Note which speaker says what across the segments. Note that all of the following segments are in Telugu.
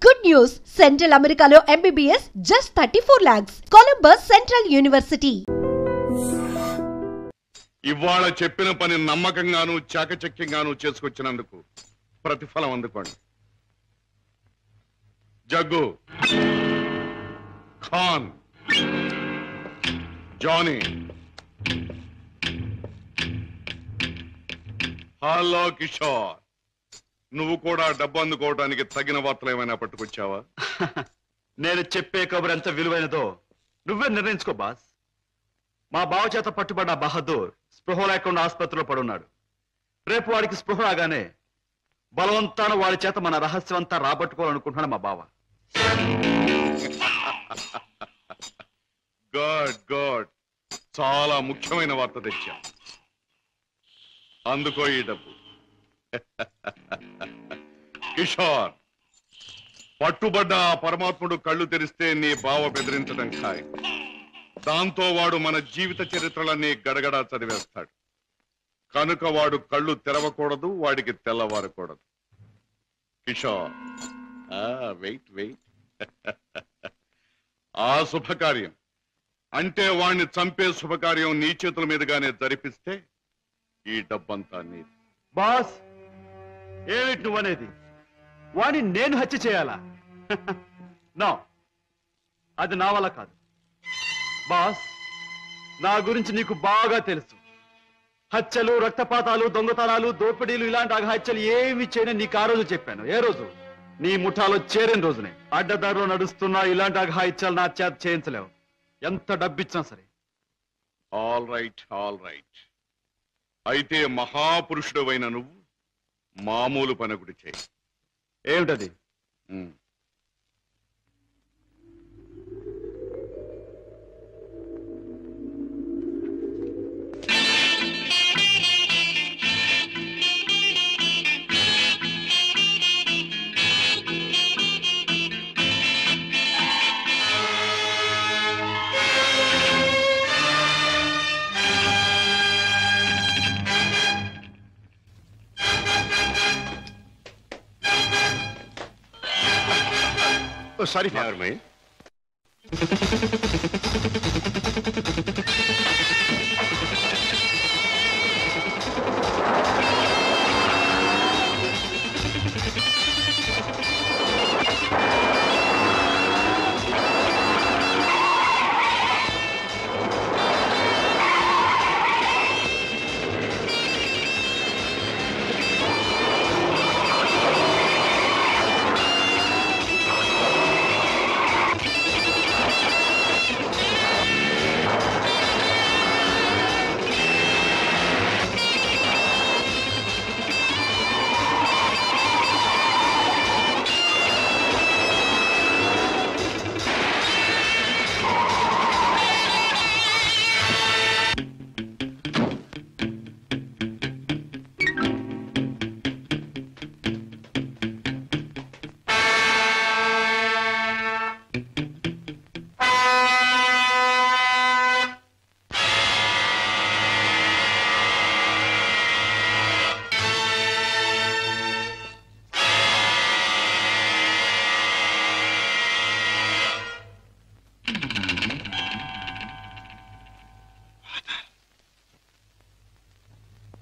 Speaker 1: Good news! Central Americano MBBS just 34 lakhs. Columbus Central University.
Speaker 2: ఇవాళ చెప్పిన పని నమ్మకంగాను చాకచక్యంగాను చేసుకొచ్చినందుకు ప్రతిఫలం అందుకోండి. జగ్గు, ఖాన్, జానీ, హలో కిషోర్, నువ్వు కూడా డబ్బు అందుకోవడానికి తగిన వార్తలు ఏమైనా పట్టుకొచ్చావా?
Speaker 3: నేను చెప్పే కబురు ఎంత విలువైనదో నువ్వే నిర్ణయించుకో బాస్. మా బావ చేత పట్టుబడ్డ బహదూర్ స్పృహ లేకుండా ఆసుపత్రిలో పడున్నాడు. రేపు వాడికి స్పృహ రాగానే బలవంతాన వాడి చేత మన రహస్యం అంతా రాబట్టుకోవాలనుకుంటున్నాడు మా బావ.
Speaker 2: గుడ్ గుడ్, చాలా ముఖ్యమైన వార్త తెచ్చా. అందుకో ఈ డబ్బు. కిషోర్, పట్టుబడ్డ ఆ పరమాత్ముడు కళ్ళు తెరిస్తే నీ బావ బెదిరించడం ఖాయం. దాంతో వాడు మన జీవిత చరిత్రలన్నీ గడగడా చదివేస్తాడు. కనుక వాడు కళ్ళు తెరవకూడదు, వాడికి తెల్లవారకూడదు. Kishore, wait wait. ఆ శుభకార్యం అంటే వాణ్ణి చంపే శుభకార్యం నీ చేతుల మీదుగానే జరిపిస్తే ఈ డబ్బంతా నీది.
Speaker 3: బాస్, ఏమిటి నువ్వనేది? వాడిని నేను హత్య చేయాలా? నో, అది నా వల్ల కాదు. బాస్, నా గురించి నీకు బాగా తెలుసు. హత్యలు, రక్తపాతాలు, దొంగతనాలు, దోపిడీలు ఇలాంటి అఘాత్యాలు ఏమి చేయని నీకు ఆ రోజు చెప్పాను. ఏ రోజు? నీ ముఠాలో చేరిన రోజునే. అడ్డదారిలో నడుస్తున్నా ఇలాంటి అఘాత్యాలు నా చేత చేయించలేవు, ఎంత డబ్బిచ్చినా సరే.
Speaker 2: All right, all right. అయితే మహాపురుషుడు అయిన నువ్వు మామూలు పనగుడి చేయి.
Speaker 3: ఏమిటది?
Speaker 2: Oh, sorry, Father. Never mind.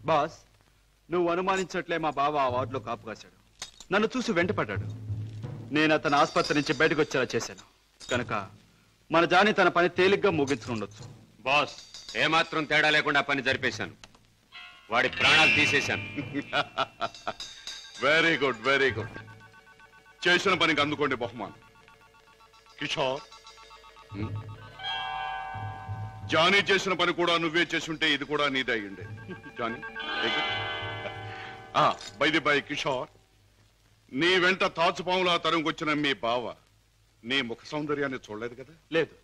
Speaker 2: Boss, నువ్వు అనుమానించట్లే మా బావ ఆ వార్డులో కాపు కాశాడు. నన్ను చూసి వెంటపడ్డాడు. నేను అతను ఆసుపత్రి నుంచి బయటకు వచ్చేలా చేశాను. కనుక మన జాని తన పని తేలిగ్గా ముగించుకుండొచ్చు.
Speaker 4: బాస్, ఏమాత్రం తేడా లేకుండా పని జరిపేశాను. వాడి ప్రాణాలు తీసేశాను.
Speaker 2: Very good, very good. చేసిన పనికి అందుకోండి బహుమానం. కిషోర్, జానీ చేసిన పని కూడా నువ్వే చేసి ఉంటే ఇది కూడా నీదే అయ్యుండే. Johnny, by the by Kishore, నీ వెంట తాచుపాములా తరుముకొచ్చిన మీ బావ నీ ముఖ సౌందర్యాన్ని చూడలేదు కదా?
Speaker 3: లేదు,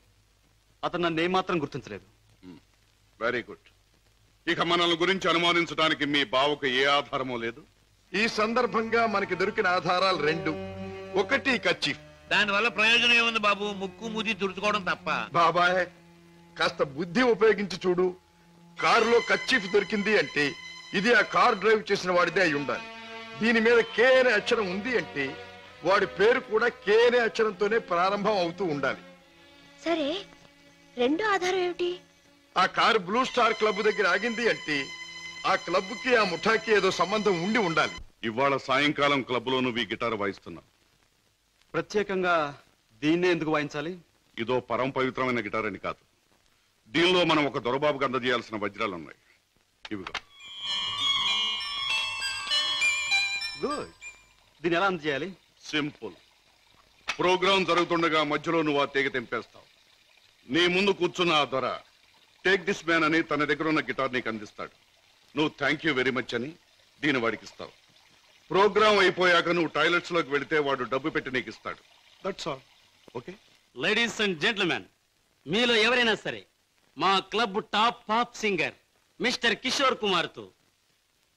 Speaker 3: అతను నన్ను ఏమాత్రం గుర్తించలేదు.
Speaker 2: Very good. ఇక మనల్ని గురించి అనుమానించడానికి మీ బావకు ఏ ఆధారమూ లేదు.
Speaker 5: ఈ సందర్భంగా మనకి దొరికిన ఆధారాలు రెండు. ఒకటి కర్చీఫ్.
Speaker 6: దానివల్ల ప్రయోజనం ఏముంది బాబు? ముక్కు ముది తుడుచుకోవడం తప్ప.
Speaker 5: బాబాయ్, కాస్త బుద్ధి ఉపయోగించి చూడు. కారులో కర్చీఫ్ దొరికింది అంటే ఇది ఆ కార్ డ్రైవ్ చేసిన వాడిదే అయి ఉండాలి. దీని మీద కే అనే అక్షరం ఉంది అంటే వాడి పేరు కూడా కే అనే అక్షరంతోనే ప్రారంభం అవుతూ ఉండాలి.
Speaker 7: సరే, రెండో ఆధారం ఏమిటి?
Speaker 5: ఆ కారు బ్లూ స్టార్ క్లబ్ దగ్గర ఆగింది అంటే ఆ క్లబ్ కి ఆ ముఠాకి ఏదో సంబంధం ఉండి ఉండాలి.
Speaker 3: ఇవాళ సాయంకాలం క్లబ్ లో నువ్వు ఈ గిటార్ వాయిస్తున్నావు.
Speaker 2: ప్రత్యేకంగా దీన్నే ఎందుకు వాయించాలి?
Speaker 3: ఇదో పరమ పవిత్రమైన గిటార్ అని కాదు, దీనిలో మనం ఒక దొరబాబుకి అందజేయాల్సిన వజ్రాలు ఉన్నాయి. ఇవిగా.
Speaker 2: గుడ్. దీన్ని ఎలా అందజేయాలి?
Speaker 3: సింపుల్. ప్రోగ్రాం జరుగుతుండగా మధ్యలో నువ్వు ఆ తీగ తెంపేస్తావు. నీ ముందు కూర్చున్న ఆ దొర టేక్ దిస్ మ్యాన్ అని తన దగ్గర ఉన్న గిటార్ నీకు అందిస్తాడు. నువ్వు థ్యాంక్ యూ వెరీ మచ్ అని దీని వాడికి ఇస్తావు. ప్రోగ్రాం అయిపోయాక నువ్వు టాయిలెట్స్ లోకి వెళితే వాడు డబ్బు పెట్టి నీకు ఇస్తాడు. That's all. Okay?
Speaker 8: Ladies and gentlemen, మీలో ఎవరైనా సరే మా club top pop singer mister Kishore Kumar తో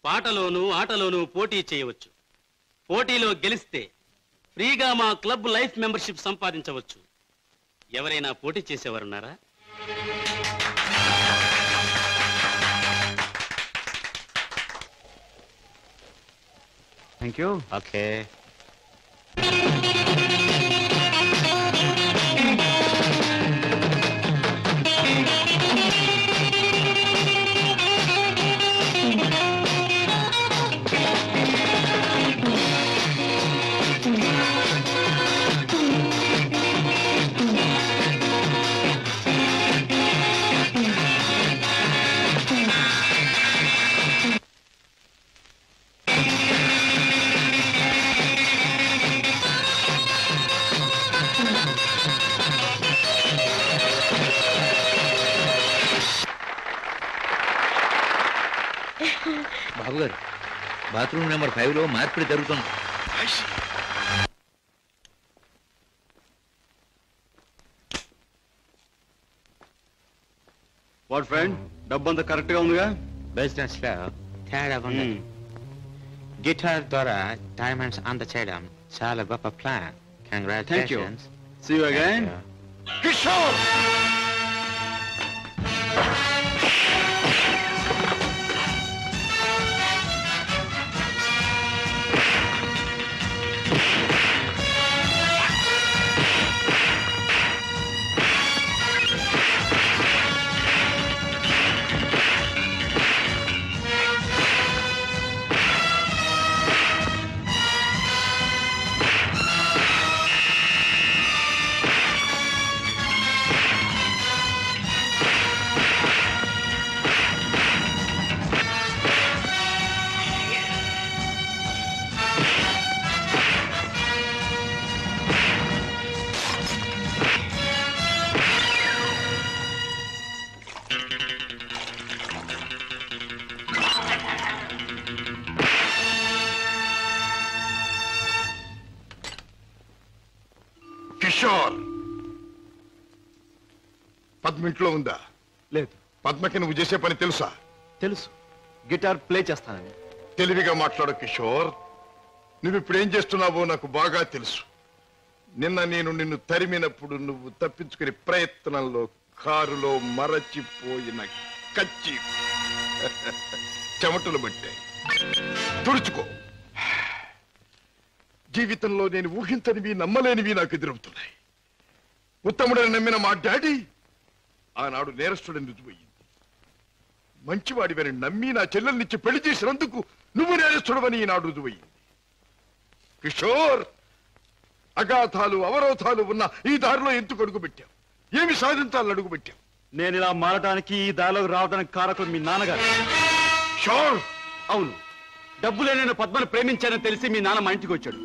Speaker 8: పాటలోనూ ఆటలోనూ పోటీ చేయవచ్చు. పోటీలో గెలిస్తే ఫ్రీగా మా క్లబ్ లైఫ్ మెంబర్షిప్ సంపాదించవచ్చు. ఎవరైనా పోటీ చేసేవారున్నారా?
Speaker 2: Thank you.
Speaker 8: Okay.
Speaker 6: Babu garu, bathroom number 5 లో మార్పిడి జరుగుతుంది.
Speaker 2: వాట్ ఫ్రెండ్, డబ్బు అంతా కరెక్ట్ గా ఉందిగా?
Speaker 9: బిజినెస్ లో తేడా ఉంది. గిటార్ ద్వారా డైమండ్స్ అందచేయడం చాలా గొప్ప plan. Congratulations.
Speaker 2: See you again.
Speaker 5: Kishore! Kishore, Padma ఇంట్లో ఉందా?
Speaker 2: లేదు.
Speaker 5: పద్మకి నువ్వు చేసే పని తెలుసా?
Speaker 2: తెలుసు, గిటార్ ప్లే చేస్తానని.
Speaker 5: తెలివిగా మాట్లాడు కిషోర్. నువ్వు ఇప్పుడు ఏం చేస్తున్నావో నాకు బాగా తెలుసు. నిన్న నేను నిన్ను తరిమినప్పుడు నువ్వు తప్పించుకునే ప్రయత్నంలో కారులో మరచిపోయిన కచ్చి చెమటలు పట్టాయి. తుడుచుకో. జీవితంలో నేను ఊహించనివి నమ్మలేనివి నాకు ఎదురవుతున్నాయి. ఉత్తముడని నమ్మిన మా డాడీ ఆనాడు నేరస్తుడని రుజువయ్యింది. మంచివాడివని నమ్మి నా చెల్లెల్నిచ్చి పెళ్లి చేసినందుకు నువ్వు నేరస్తుడవని ఈనాడు రుజువయ్యింది. కిషోర్, అగాధాలు అవరోధాలు ఉన్న ఈ దారిలో ఎందుకు అడుగు పెట్టావు? ఏమి సాధించాలని అడుగు పెట్టావు?
Speaker 2: నేను ఇలా మారడానికి, ఈ దారిలోకి రావడానికి కారకుడు మీ నాన్నగారు.
Speaker 5: షోర్.
Speaker 2: అవును, డబ్బులే నేను పద్మను ప్రేమించానని తెలిసి మీ నాన్న మా ఇంటికి వచ్చాడు.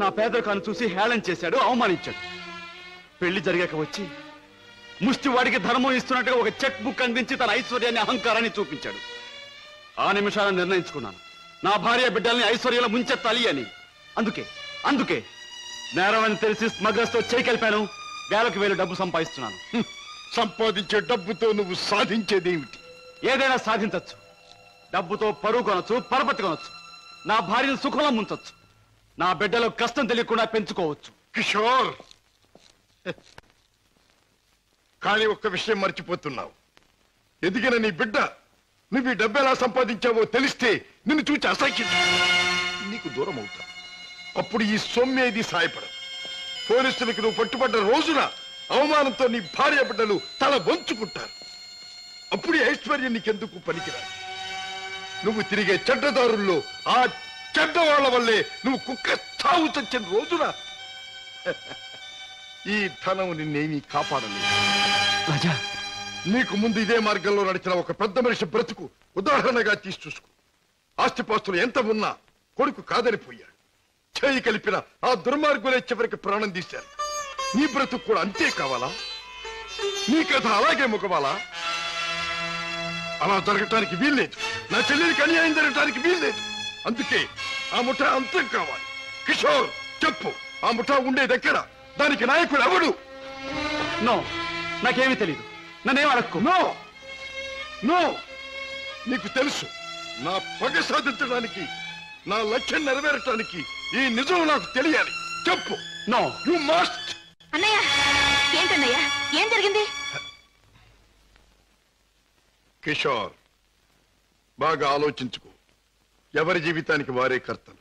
Speaker 2: నా పేదరికాన్ని చూసి హేళన చేశాడు, అవమానించాడు. పెళ్లి జరిగాక వచ్చి ముష్టివాడికి ధర్మం ఇస్తున్నట్టుగా ఒక చెక్ బుక్ అందించి తన ఐశ్వర్యాన్ని, అహంకారాన్ని చూపించాడు. ఆ నిమిషాలను నిర్ణయించుకున్నాను, నా భార్య బిడ్డల్ని ఐశ్వర్యంలో ముంచెత్తాలి అని. అందుకే నేరం అని తెలిసి స్మగ్లర్స్ తో చేకెళ్ళాను. వేలకు వేలు డబ్బు సంపాదిస్తున్నాను.
Speaker 5: సంపాదించే డబ్బుతో నువ్వు సాధించేదేమిటి?
Speaker 2: ఏదైనా సాధించచ్చు. డబ్బుతో పరువు కొనొచ్చు, పరపతి కొనొచ్చు. నా భార్యను సుఖంలో ముంచొచ్చు. నా బిడ్డలో కష్టం తెలియకుండా పెంచుకోవచ్చు.
Speaker 5: కిషోర్, కానీ ఒక్క విషయం మర్చిపోతున్నావు. ఎదిగిన నీ బిడ్డ నువ్వు ఈ డబ్బు ఎలా సంపాదించావో తెలిస్తే నిన్ను చూచి అసహ్యం నీకు దూరం అవుతా. అప్పుడు ఈ సొమ్మేది సాయపడదు. పోలీసులకు నువ్వు పట్టుబడ్డ రోజున అవమానంతో నీ భార్య బిడ్డలు తల వంచుకుంటారు. అప్పుడు ఐశ్వర్యం నీకెందుకు పనికిరాదు. నువ్వు తిరిగే చెడ్డదారుల్లో ఆ చెడ్డవాళ్ల వల్లే నువ్వు కుక్క చావు చచ్చిన రోజున ఈ ధనం నిన్నేమీ కాపాడలేదు.
Speaker 2: రాజా,
Speaker 5: నీకు ముందు ఇదే మార్గంలో నడిచిన ఒక పెద్ద మనిషి బ్రతుకు ఉదాహరణగా తీసి చూసుకో. ఆస్తిపాస్తులు ఎంత ఉన్నా కొడుకు కాదనిపోయాడు. చేయి కలిపిన ఆ దుర్మార్గులే చివరికి ప్రాణం తీశారు. నీ బ్రతుకు కూడా అంతే కావాలా? నీ కథ అలాగే ముగవాలా? అలా జరగటానికి వీల్లేదు. నా చెల్లెలికి అన్యాయం జరగటానికి వీల్లేదు. అందుకే ఆ ముఠా అంతం కావాలి. కిషోర్, చెప్పు, ఆ ముఠా ఉండేదెక్కడ? దానికి నాయకుడు ఎవడు?
Speaker 2: నో, నాకేమీ తెలియదు. నన్నేం అడక్కు.
Speaker 5: నో నో, నీకు తెలుసు. నా పగ సాధించడానికి, నా లక్ష్యం నెరవేరటానికి ఈ నిజం నాకు తెలియాలి. చెప్పు.
Speaker 2: No,
Speaker 5: you must.
Speaker 7: అన్నయ్య, ఏంటన్నయ్య, ఏం జరిగింది?
Speaker 5: కిషోర్, బాగా ఆలోచించుకో. ఎవరి జీవితానికి వారే కర్తలు.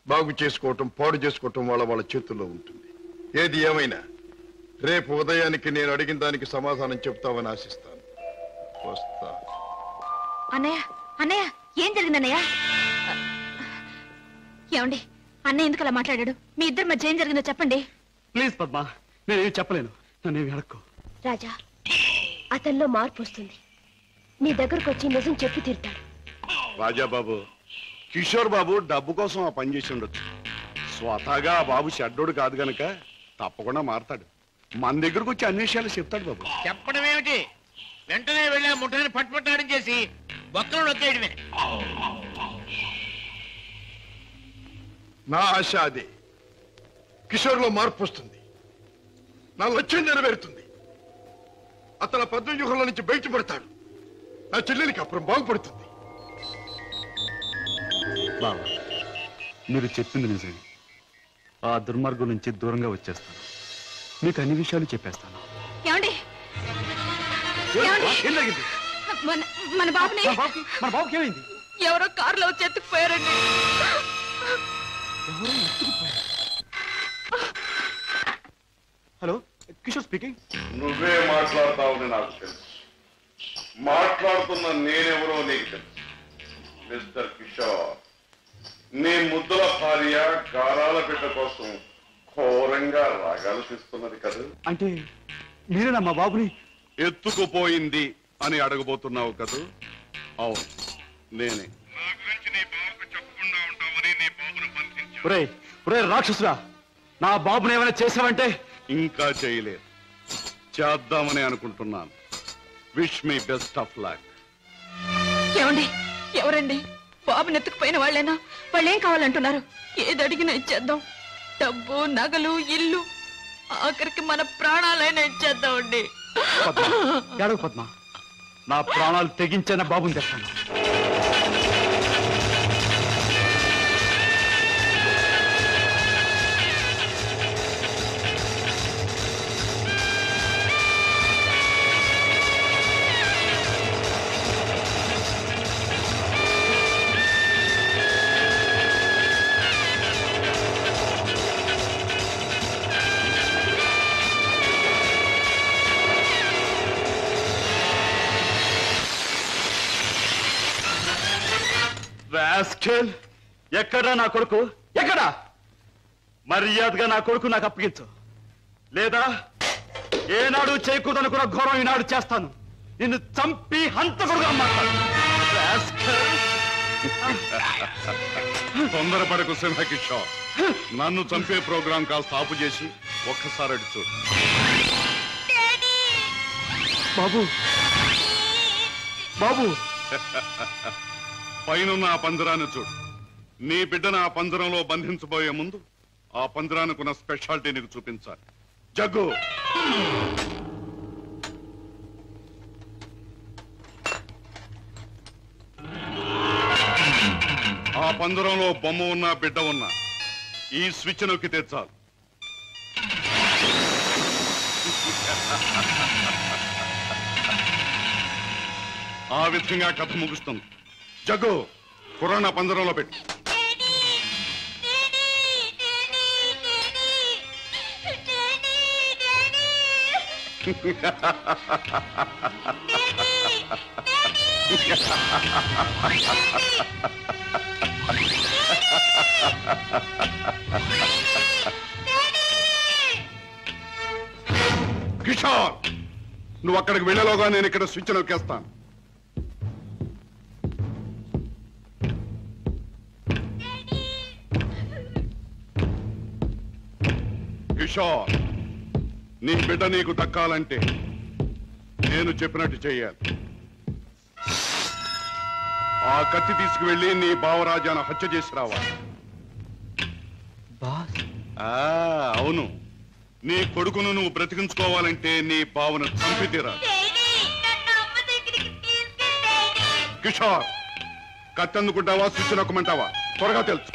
Speaker 5: బాగు చేసుకోవటం, పాడు చేసుకోవటం వాళ్ళ వాళ్ళ చేతుల్లో ఉంటుంది. ఏది ఏమైనా రేపు ఉదయానికి నేను అడిగిన దానికి సమాధానం చెప్తావని ఆశిస్తాను. వస్తా.
Speaker 7: అన్నయ్య, అన్నయ్య, ఏం జరిగిందన్నయ్య? ఏమండి, అన్నయ్య ఎందుకు అలా మాట్లాడాడు? మీ ఇద్దరి మధ్య ఏం జరిగిందో చెప్పండి.
Speaker 2: ప్లీజ్ పద్మ, నేనేమి చెప్పలేను. నన్నేమి అడక్కు.
Speaker 7: రాజా, అతనిలో మార్పు వస్తుంది. నీ దగ్గరకు వచ్చి నిజం చెప్పి తీరుతాడు.
Speaker 3: రాజాబాబు, కిషోర్ బాబు డబ్బు కోసం ఆ పని చేసి ఉండొచ్చు. స్వతహాగా ఆ బాబు షడ్డోడు కాదు గనక తప్పకుండా మారతాడు. మన దగ్గరకు వచ్చి అన్ని విషయాలు చెప్తాడు బాబు.
Speaker 9: చెప్పడం ఏమిటి? వెంటనే వెళ్ళి ఆ ముఠాన్ని పట్టుపట్టాడని చేసి బొక్కలు నొక్కేయడమే.
Speaker 5: నా ఆశ అదే. కిషోర్లో మార్పు వస్తుంది. నా లక్ష్యం నెరవేరుతుంది. అతను పద్మవ్యూహంలో నుంచి బయటపడతాడు. నా చెల్లెలికి అప్పుడు బాగుపడుతుంది.
Speaker 2: బాబా, మీరు చెప్పింది నిజమే. ఆ దుర్మార్గం నుంచి దూరంగా వచ్చేస్తాను. మీకు అన్ని విషయాలు చెప్పేస్తాను.
Speaker 7: ఏమండి,
Speaker 2: ఏం జరిగింది?
Speaker 7: మన బాబుని
Speaker 2: మన బాబుకి ఏమైంది?
Speaker 7: ఎవరో కారులో వచ్చి ఎత్తుకుపోయారండి.
Speaker 2: Hello, Kishore speaking.
Speaker 5: నువ్వే మాట్లాడతావని నాకు తెలుసు. మాట్లాడుతున్న నేనెవరో నీకు తెలుసు. మిస్టర్ కిషోర్, నీ ముద్దుల భార్య గారాల బిడ్డ కోసం ఘోరంగా రాగాలు తీస్తున్నది కదా.
Speaker 2: అంటే మీరేనా మా బాబుని
Speaker 3: ఎత్తుకుపోయింది అని అడగబోతున్నావు కదూ? అవును, నేనే.
Speaker 2: ఒరే రాక్షసురా, నా బాబుని ఏమైనా చేసావంటే?
Speaker 3: ఇంకా చేయలేదు, చేద్దామని అనుకుంటున్నాను. Wish me best of luck.
Speaker 7: ఏమండి, ఎవరండి? బాబుని ఎత్తుకుపోయిన వాళ్ళేనా? వాళ్ళేం కావాలంటున్నారు? ఏది అడిగినా ఇచ్చేద్దాం. డబ్బు, నగలు, ఇల్లు, ఆఖరికి మన ప్రాణాలైనా ఇచ్చేద్దామండి.
Speaker 2: ఏడవ పద్మ, నా ప్రాణాలు తెగించిన బాబుని తెస్తాను. ఎక్కడా నా కొడుకు? ఎక్కడా? మర్యాదగా నా కొడుకు నాకు అప్పగించు, లేదా ఏనాడు చేయకూడదనుకున్న ఘోరం ఈనాడు చేస్తాను. నిన్ను చంపి హంతకుడుగా మాట్లాడు.
Speaker 3: తొందరపడకు సింహకిషోర్. నన్ను చంపే ప్రోగ్రాం కాస్త ఆపు చేసి ఒక్కసారి అటు చూడు.
Speaker 2: బాబు, బాబు,
Speaker 3: పైనున్న ఆ పంజరాన్ని చూడు. నీ బిడ్డను ఆ పంజరంలో బంధించబోయే ముందు ఆ పంజరానుకున్న స్పెషాలిటీ నీకు చూపించాలి. జగ్గు, ఆ పంజరంలో బొమ్మ ఉన్నా బిడ్డ ఉన్నా ఈ స్విచ్ నొక్కితే చాలు. ఆ విధంగా కథ ముగుస్తుంది. జగ్గు, కుర్రాన్ని పంజరంలో పెట్టు.
Speaker 5: కిషోర్, నువ్వు అక్కడికి వెళ్ళలోగా నేను ఇక్కడ స్విచ్ నొక్కేస్తాను. కిషోర్, నీ బిడ్డ నీకు దక్కాలంటే నేను చెప్పినట్టు చెయ్యాలి. ఆ కత్తి తీసుకువెళ్ళి నీ బావరాజాను హత్య చేసి రావాలి. అవును, నీ కొడుకును నువ్వు బ్రతికించుకోవాలంటే నీ బావను చంపి తీరాలి. కిషోర్, కత్తి అందుకుంటావా స్విచ్ నొక్కమంటావా? త్వరగా తెలుసు.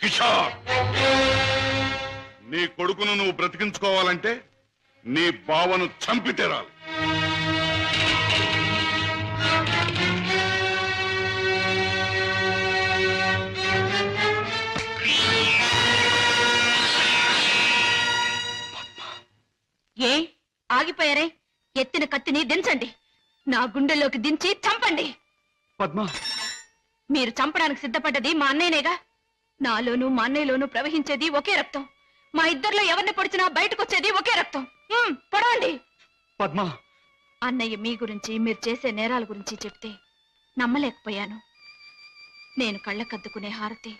Speaker 5: కిషోర్, నీ కొడుకును నువ్వు బ్రతికించుకోవాలంటే నీ బావను చంపి తీరాలి.
Speaker 7: ఏ ఆగిపోయారే? ఎత్తిన కత్తిని దించండి. నా గుండెల్లోకి దించి చంపండి.
Speaker 2: పద్మ,
Speaker 7: మీరు చంపడానికి సిద్ధపడ్డది మా అన్నయ్యనేగా. నాలోనూ మా అన్నయ్యలోనూ ప్రవహించేది ఒకే రక్తం. మా ఇద్దరిలో ఎవరిని పొడిచినా బయటకు వచ్చేది ఒకే రక్తం. పొడవండి.
Speaker 2: పద్మ,
Speaker 7: అన్నయ్య మీ గురించి, మీరు చేసే నేరాల గురించి చెప్తే నమ్మలేకపోయాను. నేను కళ్ళకద్దుకునే హారతి,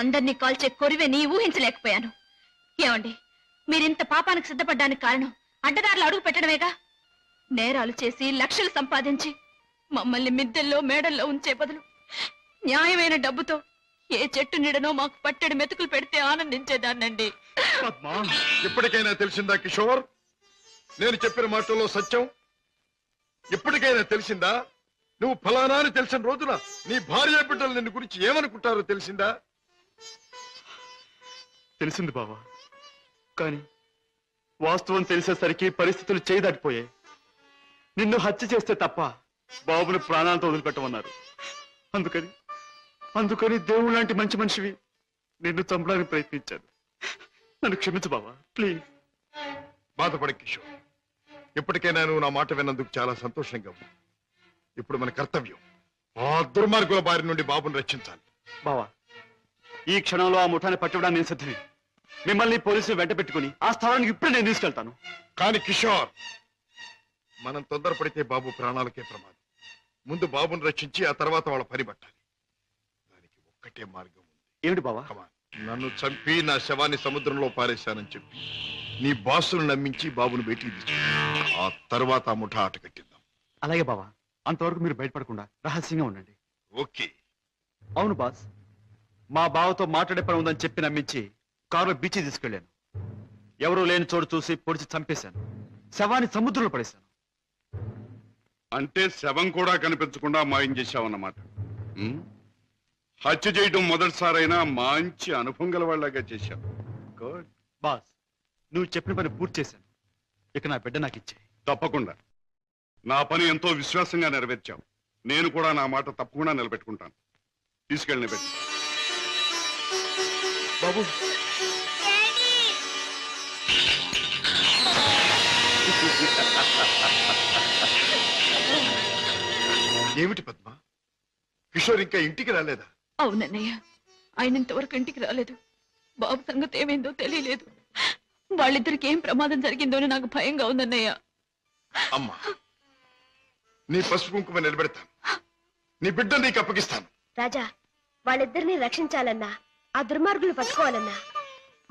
Speaker 7: అందరినీ కాల్చే కొరివేని ఊహించలేకపోయాను. ఏమండి, మీరింత పాపానికి సిద్ధపడ్డానికి కారణం అడ్డదారులు అడుగు పెట్టడమేగా. నేరాలు చేసి లక్షలు సంపాదించి మమ్మల్ని మిద్దెల్లో మేడల్లో ఉంచే బదులు న్యాయమైన డబ్బుతో ఏ చెట్టు నీడనో మాకు పట్టెడు మెతుకులు పెడితే ఆనందించేదాన్నండి.
Speaker 5: ఇప్పటికైనా తెలిసిందా కిషోర్, నేను చెప్పిన మాటల్లో సత్యం? ఇప్పటికైనా తెలిసిందా? నువ్వు ఫలానా అని తెలిసిన రోజున నీ భార్య బిడ్డలు నిన్ను గురించి ఏమనుకుంటారో తెలిసిందా?
Speaker 2: తెలిసింది బావా, కానీ వాస్తవం తెలిసేసరికి పరిస్థితులు చేయదాటిపోయాయి. నిన్ను హత్య చేస్తే తప్ప బాబుని ప్రాణాలతో వదిలిపెట్టమన్నారు. అందుకని దేవుడు లాంటి మంచి మనిషివి నిన్ను చంపడానికి ప్రయత్నించాను. నన్ను క్షమించు బావా, ప్లీజ్.
Speaker 5: బాధపడ కిషోర్, ఇప్పటికైనా నువ్వు నా మాట విన్నందుకు చాలా సంతోషంగా ఉంది. ఇప్పుడు మన కర్తవ్యం ఆ దుర్మార్గుల బారి నుండి బాబుని రక్షించాలి.
Speaker 2: బావా, ఈ క్షణంలో ఆ ముఠాన్ని పట్టుకోవడానికి నేను సిద్ధమే. మిమ్మల్ని పోలీసులు వెంట పెట్టుకుని ఆ స్థలానికి ఇప్పుడు నేను తీసుకెళ్తాను.
Speaker 5: కానీ కిషోర్, మనం తొందరపడితే బాబు ప్రాణాలకే ప్రమాదం. ముందు బాబుని రక్షించి ఆ తర్వాత వాళ్ళ పని పట్టాలి. దానికి ఒక్కటే మార్గం ఉంది.
Speaker 2: ఏమిటి బావా?
Speaker 5: నన్ను చంపి నా శవాన్ని సముద్రంలో పారేశానని చెప్పి నీ బాసును నమ్మించి బాబును బయటికి తీసుకు, ఆ తర్వాత ఆ ముఠా ఆట కట్టిద్దాం.
Speaker 2: అలాగే బావా, అంతవరకు మీరు బయటపడకుండా రహస్యంగా ఉండండి.
Speaker 5: ఓకే.
Speaker 2: అవును బాస్, మా బావతో మాట్లాడే పని ఉందని చెప్పి నమ్మించి కారులో బీచ్ తీసుకెళ్లాను. ఎవరూ లేని చోటు చూసి పొడిచి చంపేశాను. శవాన్ని సముద్రంలో పడేశాను.
Speaker 5: అంటే శవం కూడా కనిపించకుండా మాయం చేశావన్నమాట. హత్య చేయడం మొదటిసారైనా మంచి అనుభవం గల వాళ్ళగా చేశావు. గుడ్.
Speaker 2: బాస్, నువ్వు చెప్పిన పని పూర్తి చేశాను. ఇక నా బిడ్డ నాకు ఇచ్చే.
Speaker 5: తప్పకుండా. నా పని ఎంతో విశ్వాసంగా నెరవేర్చావు. నేను కూడా నా మాట తప్పకుండా నిలబెట్టుకుంటాను. తీసుకెళ్ళిన బిడ్డ.
Speaker 2: బాబు,
Speaker 5: ఏమిటి పద్మ, కిషోర్ ఇంకా ఇంటికి రాలేదా?
Speaker 7: అవునన్నయ్య, ఆయన ఇంతవరకు ఇంటికి రాలేదు. బాబు సంగతి ఏమైందో తెలియలేదు. వాళ్ళిద్దరికి ఏం ప్రమాదం జరిగిందో నాకు భయంగా ఉందన్నయ్య.
Speaker 5: అమ్మా, నీ పసుపు కుంకుమ నిలబెడతాను. నీ బిడ్డ నీకు అప్పగిస్తాను.
Speaker 10: రాజా, వాళ్ళిద్దరిని రక్షించాలన్నా, ఆ దుర్మార్గులు పట్టుకోవాలన్నా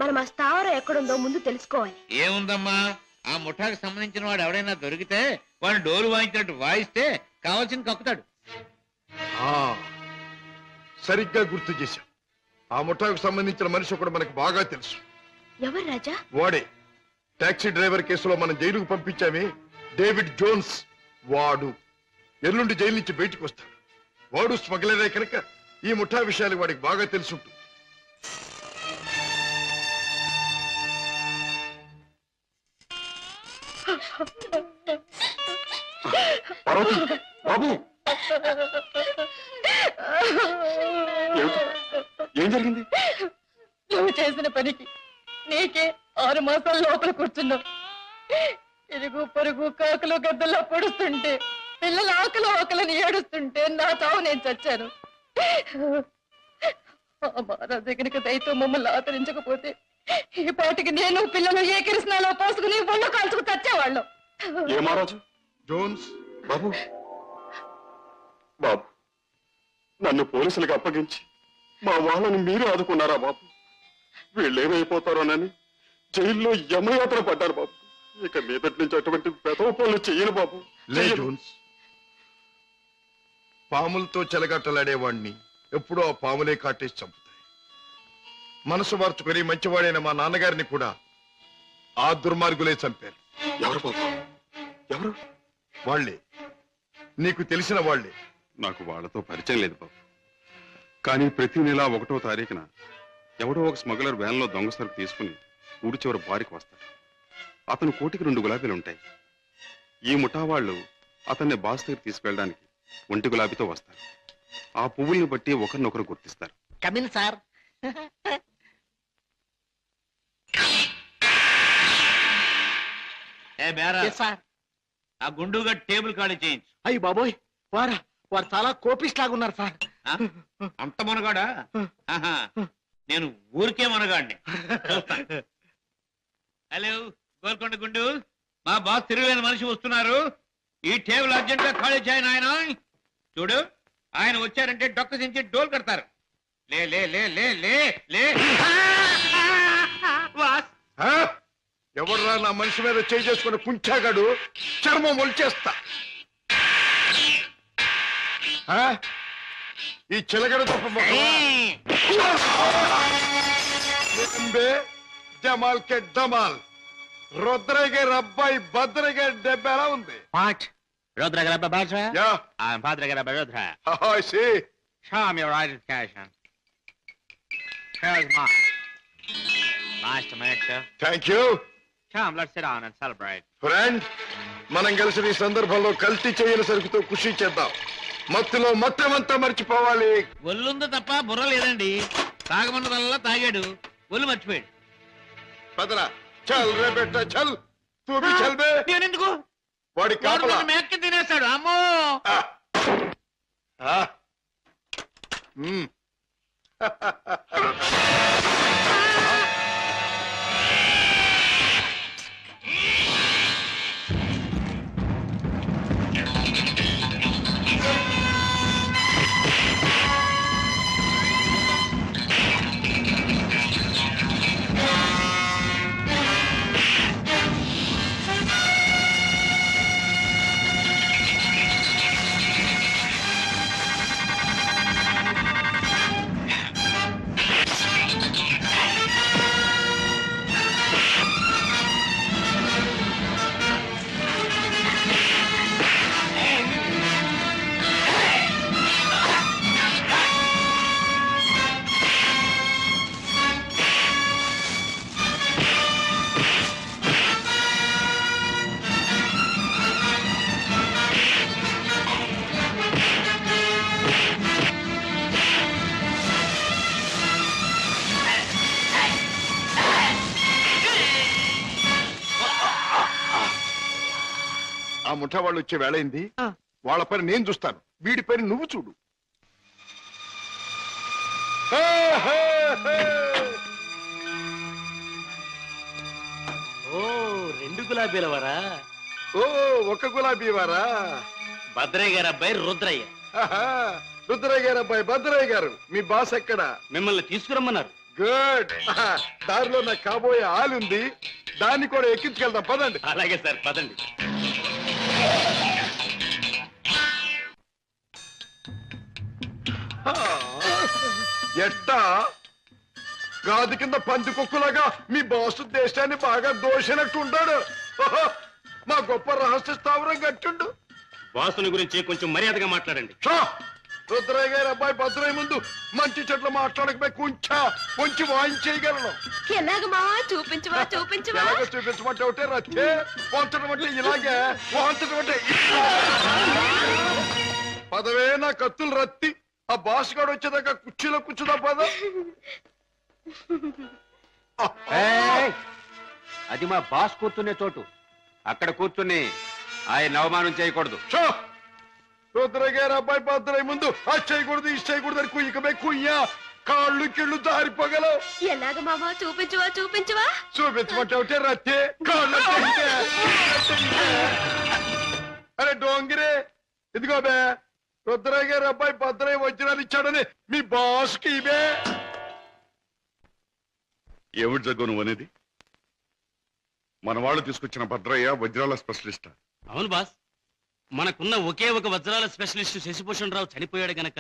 Speaker 10: మనం ఆ స్థావరం ఎక్కడుందో ముందు తెలుసుకోవాలి.
Speaker 9: ఏముందమ్మా, ఆ ముఠాకు సంబంధించిన వాడు ఎవడైనా దొరికితే వాడు డోలు వాయించినట్టు వాయిస్తే కావాల్సింది కక్కుతాడు.
Speaker 5: సరిగ్గా గుర్తు చేశాం. ఆ ముఠాకు సంబంధించిన మనిషి ఒకడు మనకు బాగా తెలుసు.
Speaker 10: ఎవరు రాజా?
Speaker 5: వాడే టాక్సీ డ్రైవర్ కేసులో మనం జైలుకు పంపించామే, డేవిడ్ జోన్స్. వాడు ఎల్లుండి జైలు నుంచి బయటకు వస్తాడు. వాడు స్మగ్లరే కనుక ఈ ముఠా విషయాలు వాడికి బాగా తెలుసుంటుంది.
Speaker 3: బాబు ఏం జరిగింది?
Speaker 11: నువ్వు చేసిన పనికి నీకే 6 మాసాల లోపల కూర్చున్నావు. ఇరుగు పొరుగు కాకులు గద్దల్లో పొడుస్తుంటే, పిల్లల ఆకలిని ఏడుస్తుంటే నా చావు నేను చచ్చాను. ఆ మహారాజు కనుక దయతో మమ్మల్ని ఆదరించకపోతే ఈ పాటికి నేను పిల్లలు ఏ కిరసనాలో పోసుకుని ఒళ్ళు కాల్చుకు చచ్చేవాళ్ళం.
Speaker 3: ఏ మహారాజు?
Speaker 5: జోన్స్.
Speaker 3: బాబు బాబు, నన్ను పోలీసులకు అప్పగించి మా వాళ్ళని మీరు ఆదుకున్నారా బాబు? వీళ్ళేమైపోతారోనని జైల్లో యమయాత్ర పడ్డారు బాబు. ఇక మీదటి నుంచి అటువంటి పెదవ పనులు చెయ్యను బాబు.
Speaker 5: లే జోన్స్, పాములతో చెలగట్టలాడేవాణ్ణి ఎప్పుడూ ఆ పాములే కాటేసి చంపుతాయి. మనసు మార్చుకొని మంచివాడైన మా నాన్నగారిని కూడా ఆ దుర్మార్గులే చంపారు.
Speaker 3: ఎవరు బాబు? ఎవరు?
Speaker 5: వాళ్లే, నీకు తెలిసిన వాళ్లే.
Speaker 3: నాకు వాళ్ళతో పరిచయం లేదు బాబు. కానీ ప్రతి నెల 1వ తారీఖున ఎవడో ఒక స్మగ్లర్ వ్యాన్లో దొంగ సరుకు తీసుకుని ఊడి చివరి బారికి వస్తాడు. అతను కోటికి 2 గులాబీలు ఉంటాయి. ఈ ముఠా వాళ్ళు అతన్ని బాస్ దగ్గర తీసుకెళ్ళడానికి 1 గులాబీతో వస్తారు. ఆ పువ్వుల్ని బట్టి ఒకరినొకరు గుర్తిస్తారు.
Speaker 9: Come in sir. ఆ గుండుగా టేబుల్ ఖాళీ చేయించు.
Speaker 12: అయ్యి బాబోయ్, వారు చాలా కోపిస్ట్ లాగా ఉన్నారు సార్.
Speaker 9: అంత మనగాడా? నేను ఊరికే మనగాడిని. హలో గోల్కొండ గుండు, మా బాస్ తిరుగులేని మనిషి వస్తున్నారు. ఈ టేబుల్ అర్జెంట్ గా ఖాళీ చేయను. ఆయన చూడు, ఆయన వచ్చారంటే డొక్క దించి డోల్ కడతారు. లే లే లే లే లే లే.
Speaker 5: ఎవర్రా నా మనిషి మీద చేయి చేసుకుని కుంచాగాడు? చర్మం ఒలిచేస్తా. ఈ చిలగడ తప్ప జమాల్ కే డమాల్. రుద్రయ్య గారి అబ్బాయి భద్రయ్య గారి దెబ్బ ఎలా ఉంది?
Speaker 9: Rudra grabba Bajra?
Speaker 5: Yeah.
Speaker 9: I'm Padre grabba Rudra.
Speaker 5: Oh, I see.
Speaker 9: Show me your identification. Here's mine. Nice to meet you.
Speaker 5: Thank you.
Speaker 9: Come, let's sit down and celebrate.
Speaker 5: Friend, మనం కలిసి ఈ సందర్భంలో కల్తీ చేయని సరుకుతో ఖుషి చేద్దాం. మత్తులో మొత్తమంతా మర్చిపోవాలి.
Speaker 9: ఒళ్ళుంది తప్ప బుర్ర లేదండి. తాగమన్నదల్లా తాగాడు, ఒళ్ళు మర్చిపోయాడు.
Speaker 5: పదరా, చల్ రే బెట్ట చల్. తూ భీ చల్ బే.
Speaker 9: నేనెందుకు?
Speaker 5: వాడి కాపలా
Speaker 9: మేక్కి తినేస్తాడు. అమ్మో.
Speaker 5: ఆ ముఠా వాళ్ళు వచ్చే వేళైంది. వాళ్ళ పని నేను చూస్తాను, వీడి పని నువ్వు చూడు.
Speaker 8: ఓ 2 గులాబీల వారా?
Speaker 5: ఓ 1 గులాబీ వారా?
Speaker 8: భద్రయ్య గారు అబ్బాయి రుద్రయ్య.
Speaker 5: రుద్రయ్య గారు అబ్బాయి భద్రయ్య గారు. మీ బాస్ ఎక్కడ?
Speaker 8: మిమ్మల్ని తీసుకురమ్మన్నారు.
Speaker 5: గుడ్. దారిలో నాకు కాబోయే ఆలుంది, దాన్ని కూడా ఎక్కించుకెళ్దాం పదండి.
Speaker 8: అలాగే సార్, పదండి.
Speaker 5: ఎట్టా గాది కింద పంది కుక్కులాగా మీ బాసు దేశాన్ని బాగా దోషినట్టు ఉంటాడు. మా గొప్ప రహస్య స్థావరం గట్టుండు.
Speaker 8: బాసుని గురించి కొంచెం మర్యాదగా మాట్లాడండి.
Speaker 5: రుద్రయ్య గారి అబ్బాయి భద్రయ్య ముందు మంచి చెట్లు మాట్లాడకపోయి కొంచెం వాయించేయగలను.
Speaker 10: ఎలాగ మావా చూపించవా చూపించవా?
Speaker 5: ఎలాగో చూపించమంటే ఒకటే రచ్చే, వంచడం అంటే ఇలాగే, వాంచడం అంటే పదవే నా కత్తులు రత్తి. ఆ బాస్ గారు వచ్చేదాకా కుర్చీలో కూర్చుదా పద.
Speaker 4: అది మా బాస్ కూర్చునే చోటు. అక్కడ కూర్చుని ఆయన అవమానం చేయకూడదు.
Speaker 5: రుద్రయ్య గారి అబ్బాయి భద్రయ్య ముందు అది చేయకూడదు, ఇది చేయకూడదు అని కుయ్యకమే కుయ్యా, కాళ్ళు కిళ్ళు జారిపోగలవు.
Speaker 10: ఎలాగ మావా చూపించవా చూపించవా?
Speaker 5: చూపించమంటే ఒకటే రత్తే, కాళ్ళు అరే డోంగిరే, ఇదిగో బే రుద్రయ్య గారి అబ్బాయి భద్రయ్య వజ్రాలు ఇచ్చాడని మీ బాస్కి ఇవే.
Speaker 3: ఏమిటి జగ్గు నువ్వు అనేది? మన వాళ్ళు తీసుకొచ్చిన భద్రయ్య వజ్రాల స్పెషలిస్ట్.
Speaker 8: అవును బాస్, మనకున్న ఒకే ఒక వజ్రాల స్పెషలిస్ట్ శశిభూషణ్ రావు చనిపోయాడు గనక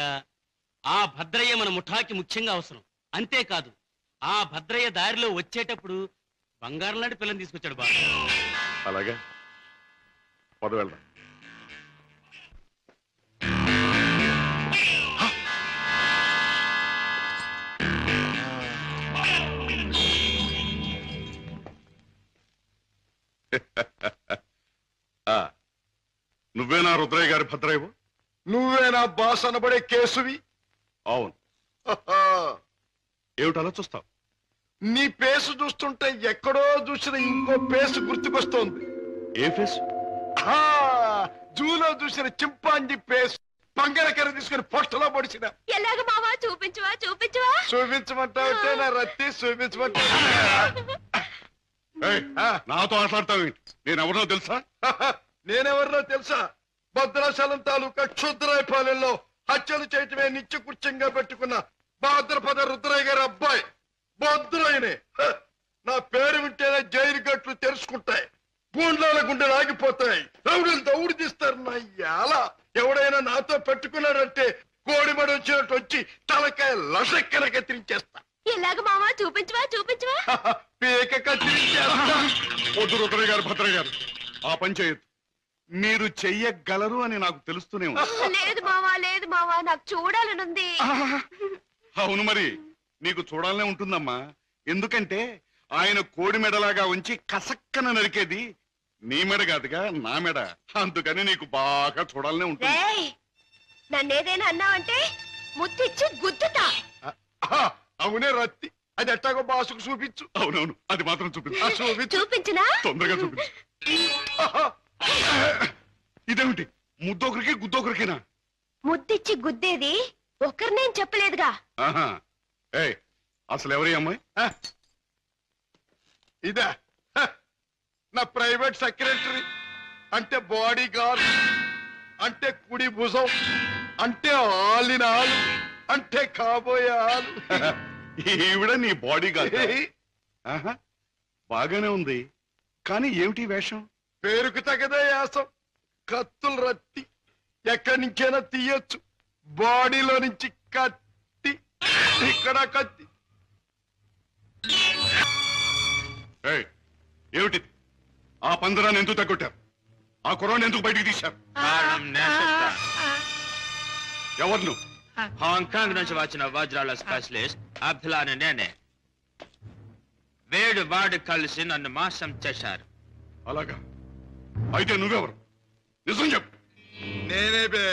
Speaker 8: ఆ భద్రయ్య మన ముఠాకి ముఖ్యంగా అవసరం. అంతేకాదు, ఆ భద్రయ్య దారిలో వచ్చేటప్పుడు బంగారం లాంటి పిల్లని తీసుకొచ్చాడు బాస్.
Speaker 3: అలాగే పద వెళ్దాం. నువ్వేనా రుద్రయ్య గారి భద్రయ్యవు?
Speaker 5: నువ్వేనా బాస్ అనబడే కేసువి?
Speaker 3: అవును. ఏమిటి అలా చూస్తావు?
Speaker 5: నీ పేసు చూస్తుంటే ఎక్కడో చూసిన ఇంకో పేసు గుర్తుకొస్తోంది.
Speaker 3: ఏ ఫేసు?
Speaker 5: జూలో చూసిన చింపాంజీ పేసు, పంగలకర తీసుకుని పొట్టలో పొడిచిన.
Speaker 10: ఎలాగ మావా చూపించవా చూపించవా?
Speaker 5: చూపించమంటావుంటే నా రత్తి చూపించమంటా.
Speaker 3: నాతో మాట్లాడతావేంటి? నేనెవరో తెలుసా?
Speaker 5: నేనెవరినో తెలుసా? భద్రాచలం తాలూకా క్షుద్రాయపాలెంలో హత్యలు చేయటమే నిత్యకృత్యంగా పెట్టుకున్న భాద్రపద రుద్రయ్య గారి అబ్బాయి భద్రయ్యనే. నా పేరు వింటేనే జైలు గట్లు తెరుచుకుంటాయి, గూండ్లాల గుండెలు ఆగిపోతాయి, రౌడీలు దౌడు తీస్తారు. నా ఎలా ఎవడైనా నాతో పెట్టుకున్నాడంటే కోడిమడి వచ్చినట్టు వచ్చి తలకాయ లసక్కన కత్తిరించేస్తా.
Speaker 10: ఎలాగ మావా చూపించవా చూపించవా?
Speaker 5: పీక కత్తిరించేస్తా.
Speaker 3: వద్దు రుద్రయ్య గారు, భద్రయ్య గారు, ఆ పని చేయొద్దు. మీరు చెయ్యగలరు అని నాకు తెలుస్తూనే ఉంది.
Speaker 10: లేదు మావా లేదు మావా, నాకు చూడాలనుంది.
Speaker 3: అవును, మరి నీకు చూడాలనే ఉంటుందమ్మా. ఎందుకంటే ఆయన కోడి మెడలాగా ఉంచి కసక్కన నరికేది నీ మెడ కాదుగా, నా మెడ. అందుకని నీకు బాగా చూడాలనే ఉంటుంది.
Speaker 10: నన్నేదైనా అన్నావంటే ముద్దిచ్చి గుద్దుతా.
Speaker 5: అవునే రత్తి, అది ఎట్టాగో బాసుకు చూపించు.
Speaker 3: అవునవును, అది మాత్రం చూపించు.
Speaker 10: చూపించినా?
Speaker 3: తొందరగా చూపించు. ఇదేమిటి, ముద్దొకరికి గుద్దొకరికేనా?
Speaker 10: ముద్దిచ్చి గుద్దేది ఒకరినేం చెప్పలేదుగా.
Speaker 3: అసలు ఎవరి అమ్మాయి?
Speaker 5: ఇదా నా ప్రైవేట్ సెక్రటరీ, అంటే బాడీ గార్డ్, అంటే కుడి భుజం, అంటే ఆలిన ఆలు, అంటే కాబోయే ఆలు.
Speaker 3: ఈవిడ నీ బాడీ గార్డ్? బాగానే ఉంది, కానీ ఏమిటి వేషం?
Speaker 5: పేరుకు తగదే యాసం. కత్తులు రత్తి ఎక్కడి నుంచైనా తీయొచ్చు. బాడీలో నుంచి కత్తి, ఇక్కడ కత్తి.
Speaker 3: ఏమిటి? ఆ పందరాన్ని ఎందుకు తగ్గొట్టారు? ఆ కుర్రాన్ని ఎందుకు బయటికి తీశారు? ఎవరు నువ్వు?
Speaker 9: హాంకాంగ్ నుంచి వచ్చిన వజ్రాల స్పెషలిస్ట్ అబ్దుల్లాని నేనే. వేడు వాడు కలిసి నన్ను మోసం చేశారు.
Speaker 3: అలాగా? అయితే నువ్వెవరు? నిజం చెప్పు.
Speaker 5: నేనే బే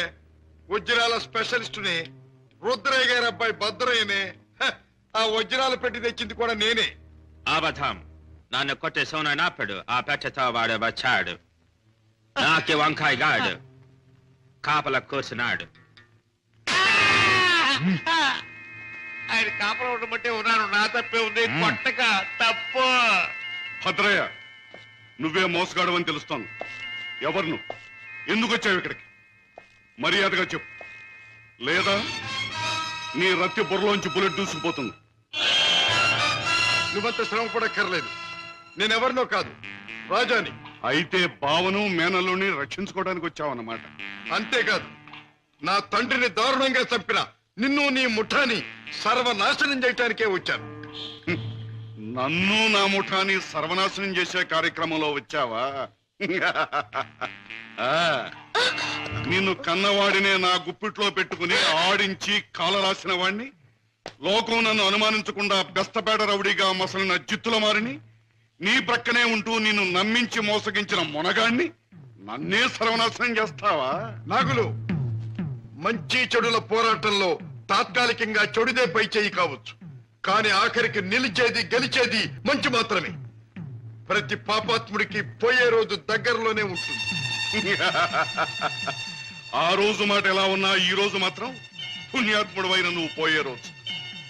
Speaker 5: వజ్రాల స్పెషలిస్టుని, రుద్రయ్య గారి అబ్బాయి భద్రయ్యనే. ఆ వజ్రాలు పెట్టి తెచ్చింది కూడా నేనే.
Speaker 9: అబద్ధం. నన్ను కొట్టే సోనప్పుడు ఆ పెట్టతో వాడు వచ్చాడు. నాకి వంకాయ గాడు కాపల కూర్చున్నాడు. ఆయన కాపల ఉండమంటే ఉన్నాను. నా తప్పే ఉంది, కొట్టక తప్పు.
Speaker 3: భద్రయ్య, నువ్వే మోసగాడవని తెలుస్తోంది. ఎవరు నువ్వు? ఎందుకు వచ్చావు ఇక్కడికి? మర్యాదగా చెప్పు, లేదా నీ రక్తి బుర్రలోంచి బుల్లెట్ దూసుకుపోతుంది.
Speaker 5: నువ్వంత శ్రమ పడక్కర్లేదు. నేనెవరినో కాదు, రాజాని.
Speaker 3: అయితే బావను మేనల్లుని రక్షించుకోవడానికి వచ్చావన్నమాట.
Speaker 5: అంతేకాదు, నా తండ్రిని దారుణంగా చంపిన నిన్ను నీ ముఠాని సర్వనాశనం చేయటానికే వచ్చాను.
Speaker 3: నన్ను నా ముఠాని సర్వనాశనం చేసే కార్యక్రమంలో వచ్చావా? నిన్ను కన్నవాడినే నా గుప్పిట్లో పెట్టుకుని ఆడించి కాలరాసిన వాణ్ణి, లోకం నన్ను అనుమానించకుండా బెస్తపేట రౌడీగా మసలిన జిత్తుల మారిని, నీ ప్రక్కనే ఉంటూ నిన్ను నమ్మించి మోసగించిన మొనగాణ్ణి నన్నే సర్వనాశనం చేస్తావా?
Speaker 5: నాగులు, మంచి చెడుల పోరాటంలో తాత్కాలికంగా చెడుదే పై చేయి కావచ్చు, కానీ ఆఖరికి నిలిచేది గెలిచేది మంచి మాత్రమే. ప్రతి పాపాత్ముడికి పోయే రోజు దగ్గరలోనే ఉంటుంది.
Speaker 3: ఆ రోజు మాట ఎలా ఉన్నా ఈ రోజు మాత్రం పుణ్యాత్ముడు అయిన నువ్వు పోయే రోజు.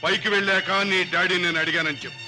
Speaker 3: పైకి వెళ్ళాక నీ డాడీ నేను అడిగానని చెప్పు.